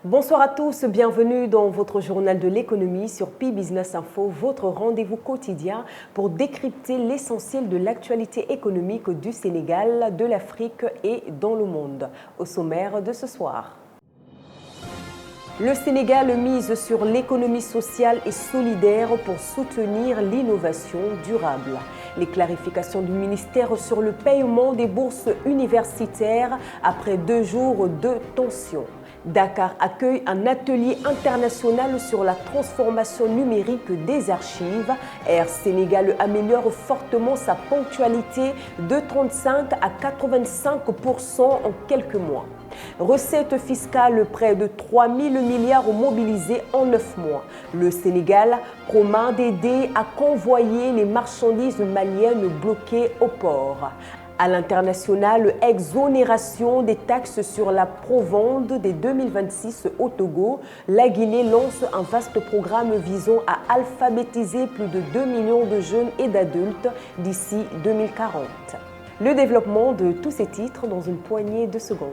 Bonsoir à tous, bienvenue dans votre journal de l'économie sur Pi Business Info, votre rendez-vous quotidien pour décrypter l'essentiel de l'actualité économique du Sénégal, de l'Afrique et dans le monde. Au sommaire de ce soir. Le Sénégal mise sur l'économie sociale et solidaire pour soutenir l'innovation durable. Les clarifications du ministère sur le paiement des bourses universitaires après 2 jours de tension. Dakar accueille un atelier international sur la transformation numérique des archives. Air Sénégal améliore fortement sa ponctualité de 35 à 85% en quelques mois. Recettes fiscales, près de 3 000 milliards mobilisés en 9 mois. Le Sénégal promet d'aider à convoyer les marchandises maliennes bloquées au port. À l'international, exonération des taxes sur la provende dès 2026 au Togo. La Guinée lance un vaste programme visant à alphabétiser plus de 2 millions de jeunes et d'adultes d'ici 2040. Le développement de tous ces titres dans une poignée de secondes.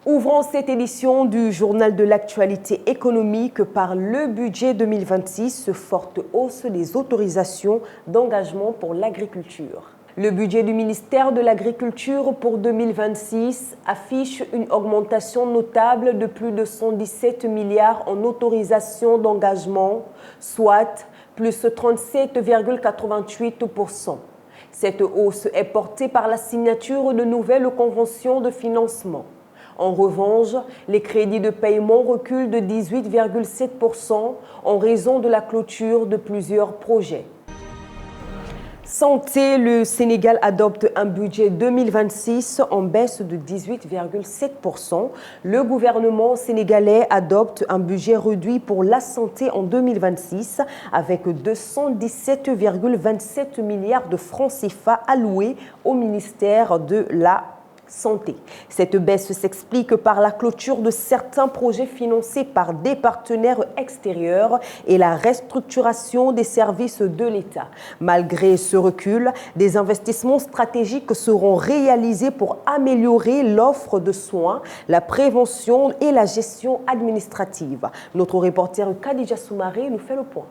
Ouvrons cette édition du journal de l'actualité économique par le budget 2026, forte hausse des autorisations d'engagement pour l'agriculture. Le budget du ministère de l'Agriculture pour 2026 affiche une augmentation notable de plus de 117 milliards en autorisations d'engagement, soit plus 37,88%. Cette hausse est portée par la signature de nouvelles conventions de financement. En revanche, les crédits de paiement reculent de 18,7% en raison de la clôture de plusieurs projets. Santé, le Sénégal adopte un budget 2026 en baisse de 18,7%. Le gouvernement sénégalais adopte un budget réduit pour la santé en 2026 avec 217,27 milliards de francs CFA alloués au ministère de la Santé. Cette baisse s'explique par la clôture de certains projets financés par des partenaires extérieurs et la restructuration des services de l'État. Malgré ce recul, des investissements stratégiques seront réalisés pour améliorer l'offre de soins, la prévention et la gestion administrative. Notre reporter Khadija Soumaré nous fait le point.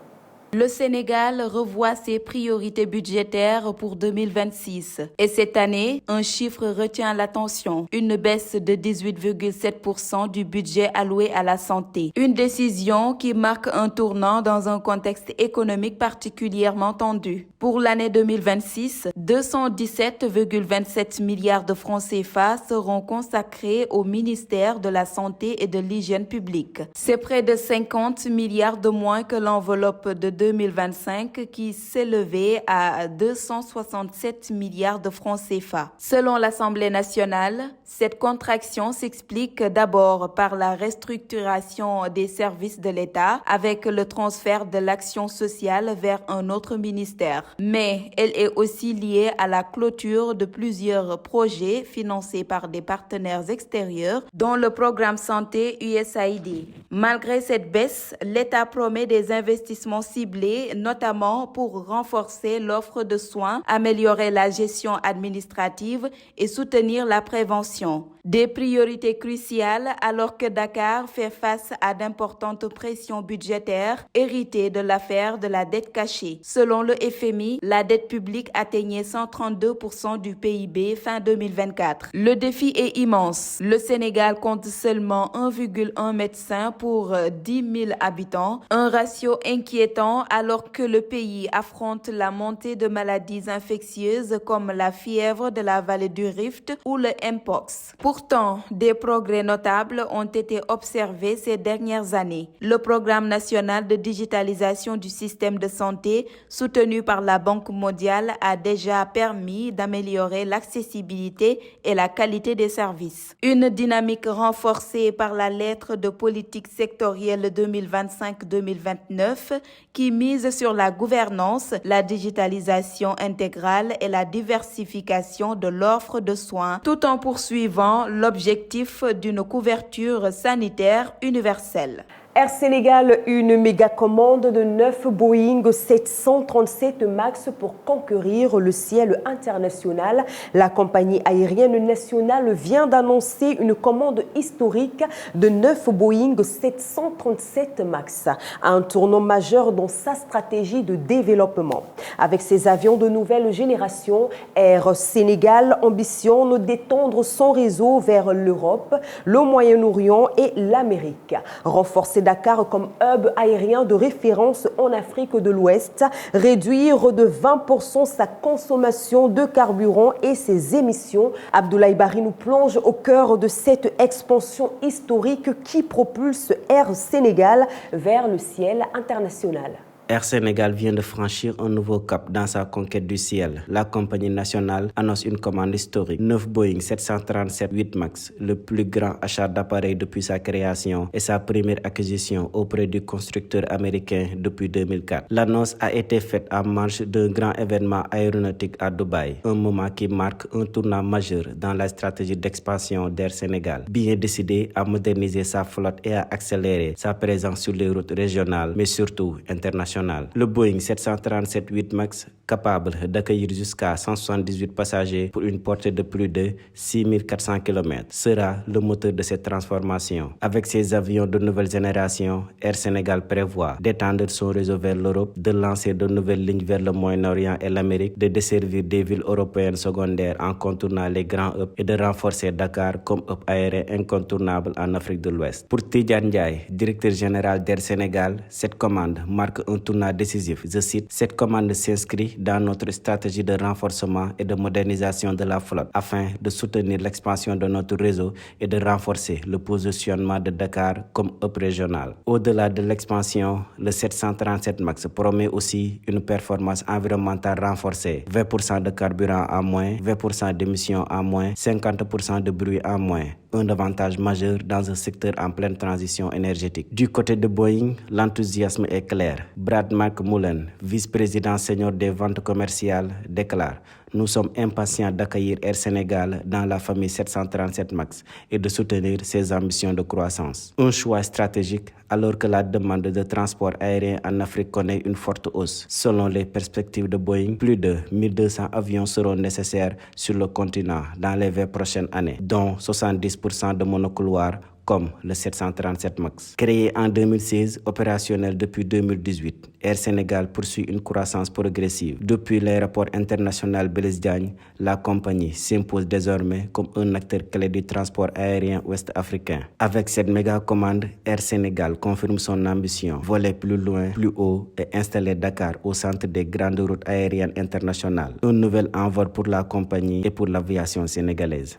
Le Sénégal revoit ses priorités budgétaires pour 2026. Et cette année, un chiffre retient l'attention. Une baisse de 18,7% du budget alloué à la santé. Une décision qui marque un tournant dans un contexte économique particulièrement tendu. Pour l'année 2026, 217,27 milliards de francs CFA seront consacrés au ministère de la Santé et de l'Hygiène publique. C'est près de 50 milliards de moins que l'enveloppe de 2025 qui s'élevait à 267 milliards de francs CFA. Selon l'Assemblée nationale, cette contraction s'explique d'abord par la restructuration des services de l'État avec le transfert de l'action sociale vers un autre ministère. Mais elle est aussi liée à la clôture de plusieurs projets financés par des partenaires extérieurs, dont le programme santé USAID. Malgré cette baisse, l'État promet des investissements ciblés, notamment pour renforcer l'offre de soins, améliorer la gestion administrative et soutenir la prévention. Des priorités cruciales alors que Dakar fait face à d'importantes pressions budgétaires héritées de l'affaire de la dette cachée. Selon le FMI, la dette publique atteignait 132% du PIB fin 2024. Le défi est immense. Le Sénégal compte seulement 1,1 médecin pour 10 000 habitants, un ratio inquiétant alors que le pays affronte la montée de maladies infectieuses comme la fièvre de la vallée du Rift ou le Mpox. Pourtant, des progrès notables ont été observés ces dernières années. Le programme national de digitalisation du système de santé, soutenu par la Banque mondiale, a déjà permis d'améliorer l'accessibilité et la qualité des services. Une dynamique renforcée par la lettre de politique sectorielle 2025-2029 qui mise sur la gouvernance, la digitalisation intégrale et la diversification de l'offre de soins, tout en poursuivant l'objectif d'une couverture sanitaire universelle. Air Sénégal, une méga commande de 9 Boeing 737 MAX pour conquérir le ciel international. La compagnie aérienne nationale vient d'annoncer une commande historique de 9 Boeing 737 MAX, un tournant majeur dans sa stratégie de développement. Avec ces avions de nouvelle génération, Air Sénégal ambitionne d'étendre son réseau vers l'Europe, le Moyen-Orient et l'Amérique. Renforcer Dakar comme hub aérien de référence en Afrique de l'Ouest, réduire de 20% sa consommation de carburant et ses émissions. Abdoulaye Bari nous plonge au cœur de cette expansion historique qui propulse Air Sénégal vers le ciel international. Air Sénégal vient de franchir un nouveau cap dans sa conquête du ciel. La compagnie nationale annonce une commande historique. 9 Boeing 737-8 MAX, le plus grand achat d'appareils depuis sa création et sa première acquisition auprès du constructeur américain depuis 2004. L'annonce a été faite en marge d'un grand événement aéronautique à Dubaï, un moment qui marque un tournant majeur dans la stratégie d'expansion d'Air Sénégal, bien décidé à moderniser sa flotte et à accélérer sa présence sur les routes régionales, mais surtout internationales. Le Boeing 737-8 MAX, capable d'accueillir jusqu'à 178 passagers pour une portée de plus de 6400 km, sera le moteur de cette transformation. Avec ses avions de nouvelle génération, Air Sénégal prévoit d'étendre son réseau vers l'Europe, de lancer de nouvelles lignes vers le Moyen-Orient et l'Amérique, de desservir des villes européennes secondaires en contournant les grands hubs et de renforcer Dakar comme hub aérien incontournable en Afrique de l'Ouest. Pour Tidjane Ndiaye, directeur général d'Air Sénégal, cette commande marque un tournant décisif. Je cite, cette commande s'inscrit dans notre stratégie de renforcement et de modernisation de la flotte afin de soutenir l'expansion de notre réseau et de renforcer le positionnement de Dakar comme hub régional. Au-delà de l'expansion, le 737 MAX promet aussi une performance environnementale renforcée. 20% de carburant en moins, 20% d'émissions en moins, 50% de bruit en moins. Un avantage majeur dans un secteur en pleine transition énergétique. Du côté de Boeing, l'enthousiasme est clair. Brad McMullen, vice-président senior des ventes commerciales, déclare « Nous sommes impatients d'accueillir Air Sénégal dans la famille 737 MAX et de soutenir ses ambitions de croissance. » Un choix stratégique alors que la demande de transport aérien en Afrique connaît une forte hausse. Selon les perspectives de Boeing, plus de 1200 avions seront nécessaires sur le continent dans les 20 prochaines années, dont 70% de monocouloirs comme le 737 MAX. Créé en 2016, opérationnel depuis 2018, Air Sénégal poursuit une croissance progressive. Depuis l'aéroport international Blaise Diagne, la compagnie s'impose désormais comme un acteur clé du transport aérien ouest-africain. Avec cette méga commande, Air Sénégal confirme son ambition, voler plus loin, plus haut et installer Dakar au centre des grandes routes aériennes internationales. Un nouvel envol pour la compagnie et pour l'aviation sénégalaise.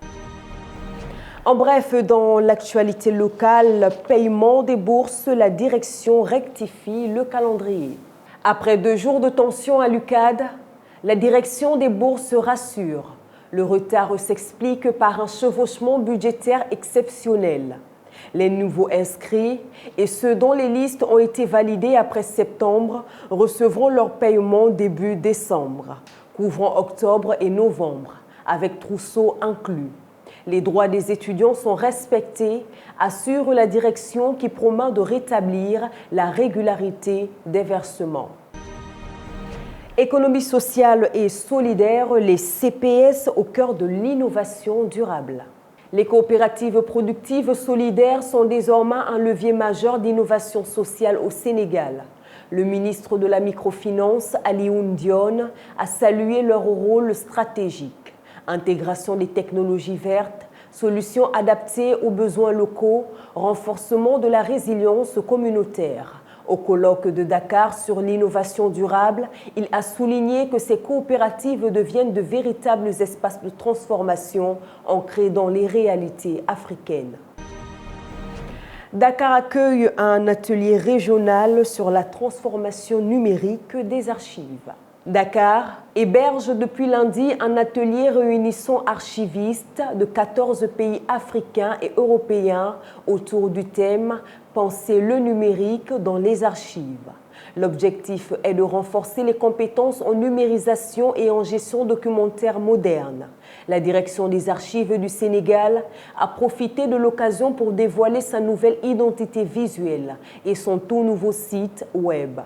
En bref, dans l'actualité locale, paiement des bourses, la direction rectifie le calendrier. Après 2 jours de tension à l'UCAD, la direction des bourses rassure. Le retard s'explique par un chevauchement budgétaire exceptionnel. Les nouveaux inscrits et ceux dont les listes ont été validées après septembre recevront leur paiement début décembre, couvrant octobre et novembre, avec trousseau inclus. Les droits des étudiants sont respectés, assure la direction qui promet de rétablir la régularité des versements. Économie sociale et solidaire, les CPS au cœur de l'innovation durable. Les coopératives productives solidaires sont désormais un levier majeur d'innovation sociale au Sénégal. Le ministre de la Microfinance, Alioune Dione, a salué leur rôle stratégique. Intégration des technologies vertes, solutions adaptées aux besoins locaux, renforcement de la résilience communautaire. Au colloque de Dakar sur l'innovation durable, il a souligné que ces coopératives deviennent de véritables espaces de transformation ancrés dans les réalités africaines. Dakar accueille un atelier régional sur la transformation numérique des archives. Dakar héberge depuis lundi un atelier réunissant archivistes de 14 pays africains et européens autour du thème « Penser le numérique dans les archives ». L'objectif est de renforcer les compétences en numérisation et en gestion documentaire moderne. La direction des archives du Sénégal a profité de l'occasion pour dévoiler sa nouvelle identité visuelle et son tout nouveau site web.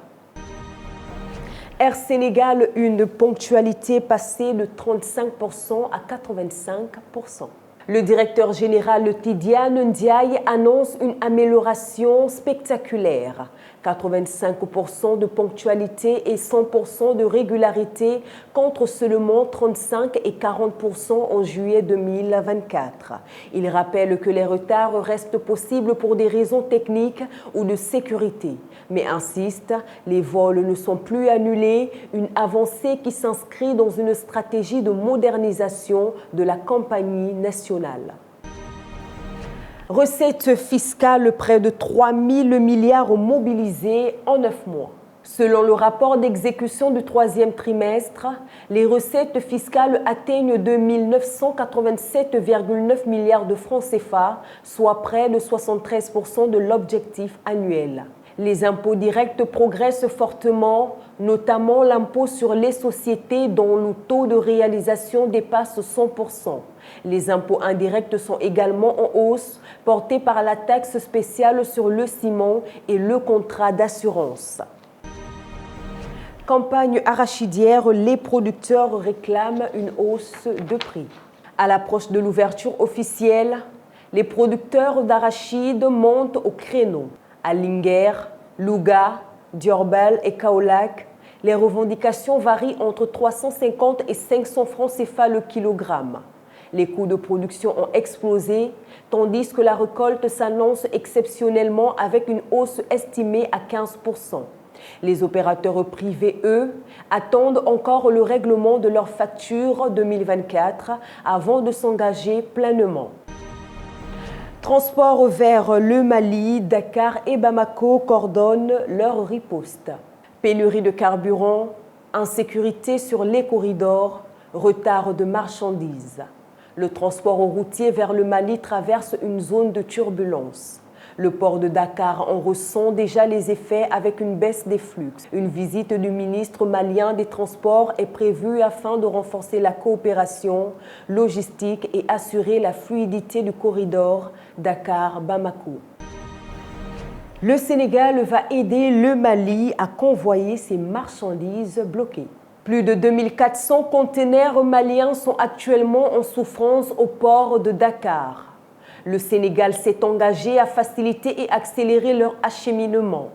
Air Sénégal, une ponctualité passée de 35% à 85%. Le directeur général Tidiane Ndiaye annonce une amélioration spectaculaire. 85% de ponctualité et 100% de régularité contre seulement 35 et 40% en juillet 2024. Il rappelle que les retards restent possibles pour des raisons techniques ou de sécurité, mais insiste, les vols ne sont plus annulés, une avancée qui s'inscrit dans une stratégie de modernisation de la compagnie nationale. Recettes fiscales, près de 3 000 milliards mobilisés en 9 mois. Selon le rapport d'exécution du troisième trimestre, les recettes fiscales atteignent 2 987,9 milliards de francs CFA, soit près de 73% de l'objectif annuel. Les impôts directs progressent fortement, notamment l'impôt sur les sociétés dont le taux de réalisation dépasse 100%. Les impôts indirects sont également en hausse, portés par la taxe spéciale sur le ciment et le contrat d'assurance. Campagne arachidière, les producteurs réclament une hausse de prix. À l'approche de l'ouverture officielle, les producteurs d'arachides montent au créneau. À Linguère, Louga, Diourbel et Kaolack, les revendications varient entre 350 et 500 francs CFA le kilogramme. Les coûts de production ont explosé, tandis que la récolte s'annonce exceptionnellement avec une hausse estimée à 15%. Les opérateurs privés, eux, attendent encore le règlement de leur facture 2024 avant de s'engager pleinement. Transport vers le Mali, Dakar et Bamako coordonnent leur riposte. Pénurie de carburant, insécurité sur les corridors, retard de marchandises. Le transport routier vers le Mali traverse une zone de turbulence. Le port de Dakar en ressent déjà les effets avec une baisse des flux. Une visite du ministre malien des Transports est prévue afin de renforcer la coopération logistique et assurer la fluidité du corridor Dakar-Bamako. Le Sénégal va aider le Mali à convoyer ses marchandises bloquées. Plus de 2400 conteneurs maliens sont actuellement en souffrance au port de Dakar. Le Sénégal s'est engagé à faciliter et accélérer leur acheminement.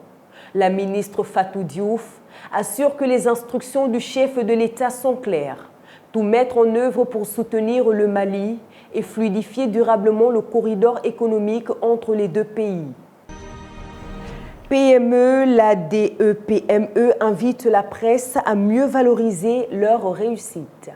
La ministre Fatou Diouf assure que les instructions du chef de l'État sont claires. Tout mettre en œuvre pour soutenir le Mali et fluidifier durablement le corridor économique entre les deux pays. PME, la DEPME invite la presse à mieux valoriser leur réussite.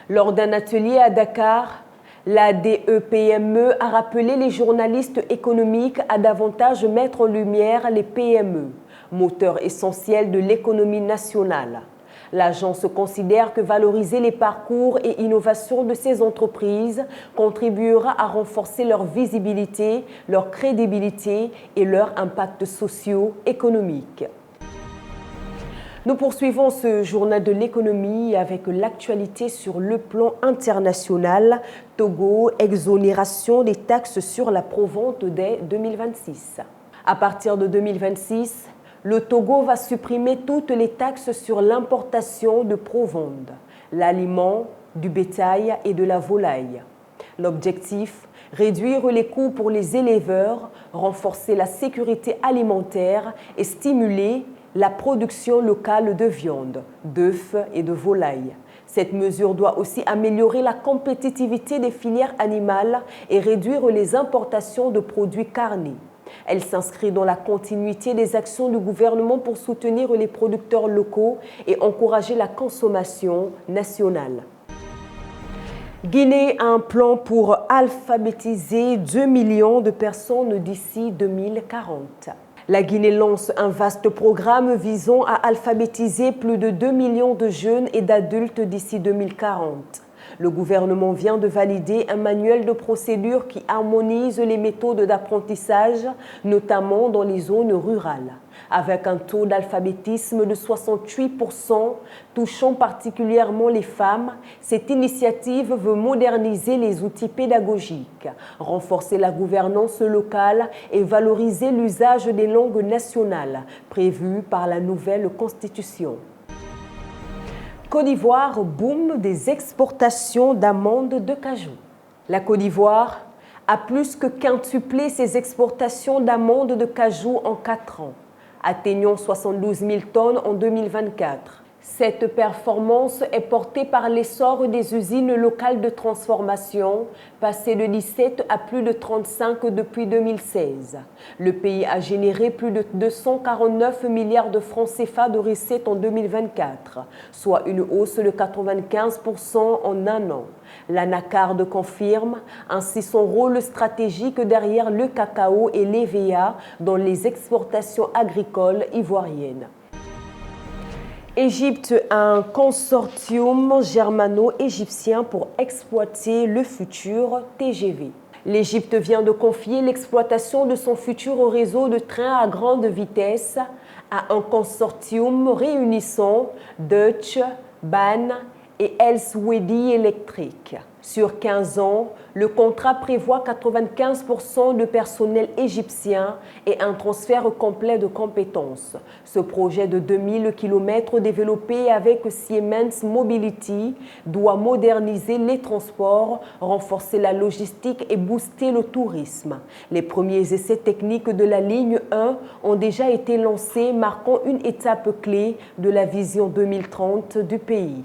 Lors d'un atelier à Dakar, la DEPME a rappelé les journalistes économiques à davantage mettre en lumière les PME, moteur essentiel de l'économie nationale. L'agence considère que valoriser les parcours et innovations de ces entreprises contribuera à renforcer leur visibilité, leur crédibilité et leur impact socio-économique. Nous poursuivons ce journal de l'économie avec l'actualité sur le plan international. Togo, exonération des taxes sur la provente dès 2026. À partir de 2026, le Togo va supprimer toutes les taxes sur l'importation de provende, l'aliment, du bétail et de la volaille. L'objectif, réduire les coûts pour les éleveurs, renforcer la sécurité alimentaire et stimuler la production locale de viande, d'œufs et de volaille. Cette mesure doit aussi améliorer la compétitivité des filières animales et réduire les importations de produits carnés. Elle s'inscrit dans la continuité des actions du gouvernement pour soutenir les producteurs locaux et encourager la consommation nationale. Guinée a un plan pour alphabétiser 2 millions de personnes d'ici 2040. La Guinée lance un vaste programme visant à alphabétiser plus de 2 millions de jeunes et d'adultes d'ici 2040. Le gouvernement vient de valider un manuel de procédure qui harmonise les méthodes d'apprentissage, notamment dans les zones rurales. Avec un taux d'alphabétisme de 68%, touchant particulièrement les femmes, cette initiative veut moderniser les outils pédagogiques, renforcer la gouvernance locale et valoriser l'usage des langues nationales prévues par la nouvelle Constitution. Côte d'Ivoire, boom des exportations d'amandes de cajou. La Côte d'Ivoire a plus que quintuplé ses exportations d'amandes de cajou en 4 ans, atteignant 72 000 tonnes en 2024. Cette performance est portée par l'essor des usines locales de transformation, passées de 17 à plus de 35 depuis 2016. Le pays a généré plus de 249 milliards de francs CFA de recettes en 2024, soit une hausse de 95% en un an. L'ANACARD confirme ainsi son rôle stratégique derrière le cacao et l'EVA dans les exportations agricoles ivoiriennes. Égypte a un consortium germano-égyptien pour exploiter le futur TGV. L'Égypte vient de confier l'exploitation de son futur réseau de trains à grande vitesse à un consortium réunissant Deutsche Bahn et Elsewedy Electric. Sur 15 ans, le contrat prévoit 95% de personnel égyptien et un transfert complet de compétences. Ce projet de 2000 km développé avec Siemens Mobility doit moderniser les transports, renforcer la logistique et booster le tourisme. Les premiers essais techniques de la ligne 1 ont déjà été lancés, marquant une étape clé de la vision 2030 du pays.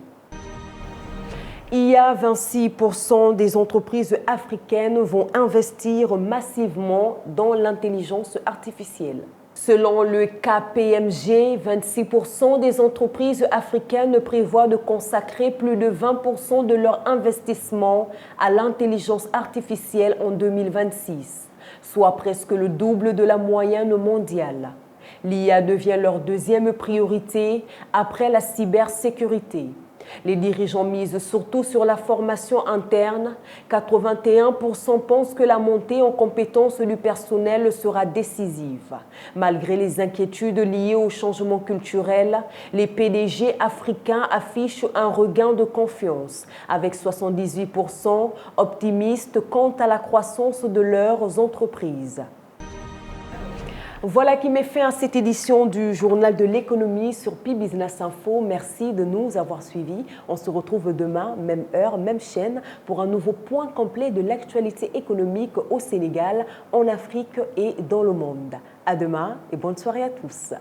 Il y a 26% des entreprises africaines vont investir massivement dans l'intelligence artificielle. Selon le KPMG, 26% des entreprises africaines prévoient de consacrer plus de 20% de leur investissement à l'intelligence artificielle en 2026, soit presque le double de la moyenne mondiale. L'IA devient leur deuxième priorité après la cybersécurité. Les dirigeants misent surtout sur la formation interne. 81% pensent que la montée en compétences du personnel sera décisive. Malgré les inquiétudes liées au changement culturel, les PDG africains affichent un regain de confiance, avec 78% optimistes quant à la croissance de leurs entreprises. Voilà qui met fin à cette édition du Journal de l'économie sur Pi Business Info. Merci de nous avoir suivis. On se retrouve demain, même heure, même chaîne, pour un nouveau point complet de l'actualité économique au Sénégal, en Afrique et dans le monde. À demain et bonne soirée à tous.